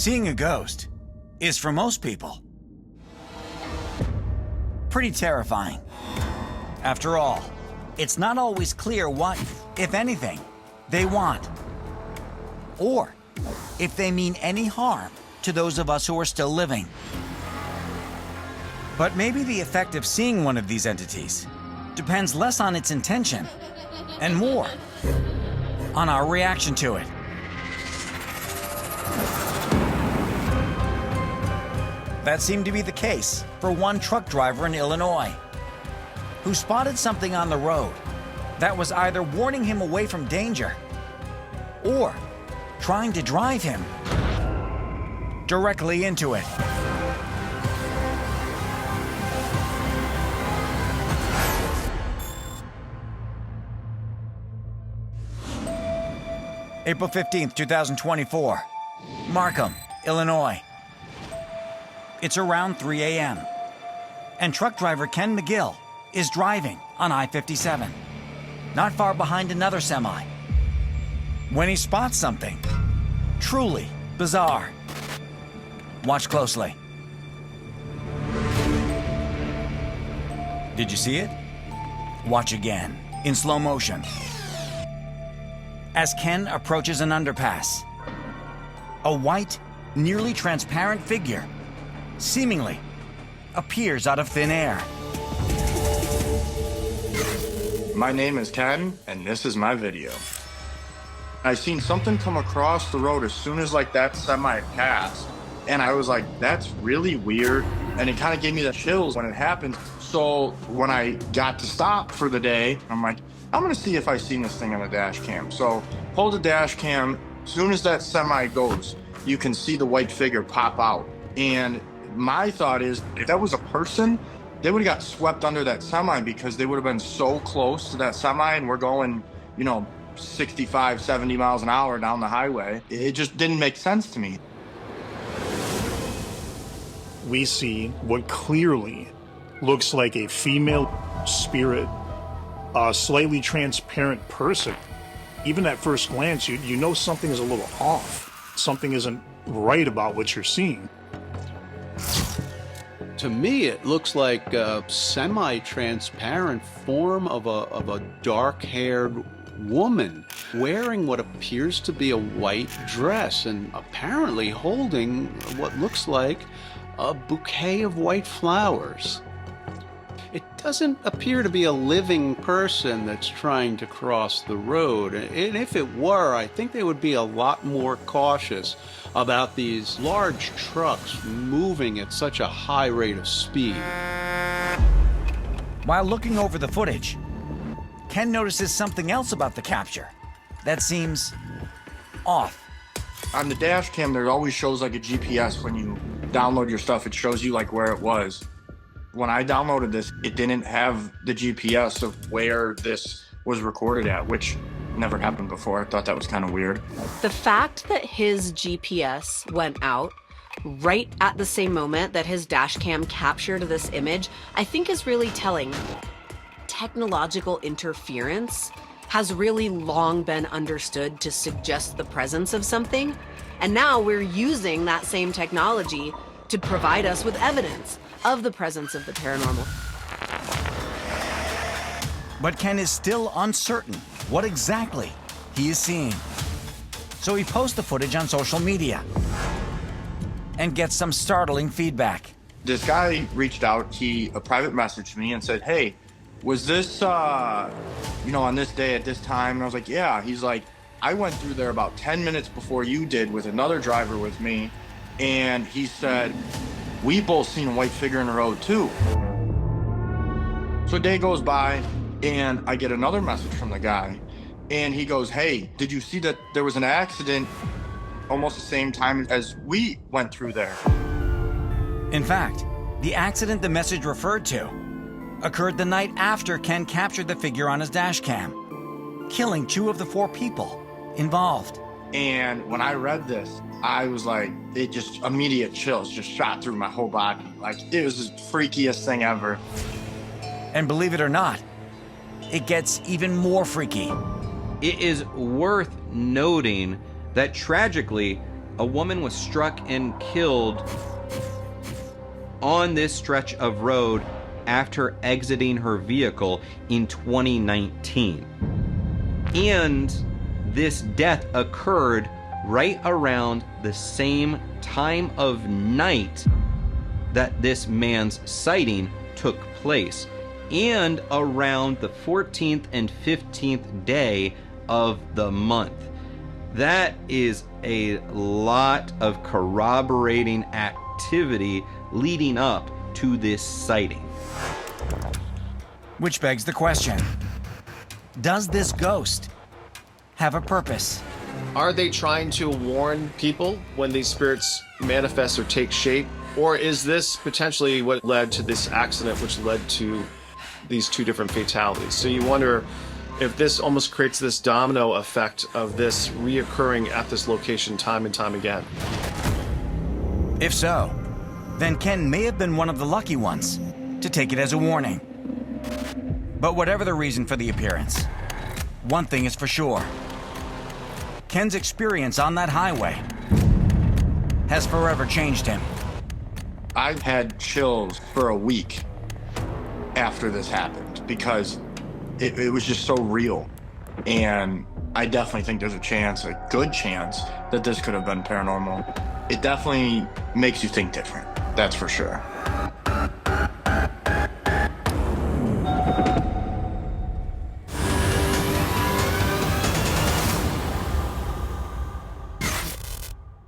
Seeing a ghost is, for most people, pretty terrifying. After all, it's not always clear what, if anything, they want, or if they mean any harm to those of us who are still living. But maybe the effect of seeing one of these entities depends less on its intention and more on our reaction to it. That seemed to be the case for one truck driver in Illinois, who spotted something on the road that was either warning him away from danger or trying to drive him directly into it. April 15th, 2024, Markham, Illinois. It's around 3 a.m., and truck driver Ken McGill is driving on I-57, not far behind another semi, when he spots something truly bizarre. Watch closely. Did you see it? Watch again, in slow motion. As Ken approaches an underpass, a white, nearly transparent figure seemingly appears out of thin air. My name is Ken, and this is my video. I seen something come across the road as soon as that semi passed, and I was like, that's really weird, and it kind of gave me the chills when it happened. So when I got to stop for the day, I'm like, I'm gonna see if I seen this thing on the dash cam. So pull the dash cam, as soon as that semi goes, you can see the white figure pop out. And my thought is, if that was a person, they would have got swept under that semi because they would have been so close to that semi, and we're going, 65, 70 miles an hour down the highway. It just didn't make sense to me. We see what clearly looks like a female spirit, a slightly transparent person. Even at first glance, you know something is a little off. Something isn't right about what you're seeing. To me, it looks like a semi-transparent form of a dark-haired woman wearing what appears to be a white dress and apparently holding what looks like a bouquet of white flowers. It doesn't appear to be a living person that's trying to cross the road, and if it were, I think they would be a lot more cautious about these large trucks moving at such a high rate of speed. While looking over the footage, Ken notices something else about the capture that seems off. On the dash cam, there always shows a GPS when you download your stuff. It shows you where it was. When I downloaded this, it didn't have the GPS of where this was recorded at, which never happened before. I thought that was kind of weird. The fact that his GPS went out right at the same moment that his dash cam captured this image, I think is really telling. Technological interference has really long been understood to suggest the presence of something, and now we're using that same technology to provide us with evidence of the presence of the paranormal. But Ken is still uncertain what exactly he is seeing. So he posts the footage on social media and gets some startling feedback. This guy reached out, a private messaged me and said, hey, was this, on this day at this time? And I was like, yeah. He's like, I went through there about 10 minutes before you did with another driver with me. And he said, we both seen a white figure in the road too. So a day goes by and I get another message from the guy and he goes, hey, did you see that there was an accident almost the same time as we went through there? In fact, the accident the message referred to occurred the night after Ken captured the figure on his dash cam, killing 2 of the 4 people involved. And when I read this, I was like, it just immediate chills just shot through my whole body. It was the freakiest thing ever. And believe it or not, it gets even more freaky. It is worth noting that tragically, a woman was struck and killed on this stretch of road after exiting her vehicle in 2019. And this death occurred right around the same time of night that this man's sighting took place, and around the 14th and 15th day of the month. That is a lot of corroborating activity leading up to this sighting. Which begs the question, does this ghost have a purpose? Are they trying to warn people when these spirits manifest or take shape? Or is this potentially what led to this accident, which led to these two different fatalities? So you wonder if this almost creates this domino effect of this reoccurring at this location time and time again. If so, then Ken may have been one of the lucky ones to take it as a warning. But whatever the reason for the appearance, one thing is for sure. Ken's experience on that highway has forever changed him. I had chills for a week after this happened because it was just so real. And I definitely think there's a good chance, that this could have been paranormal. It definitely makes you think different, that's for sure.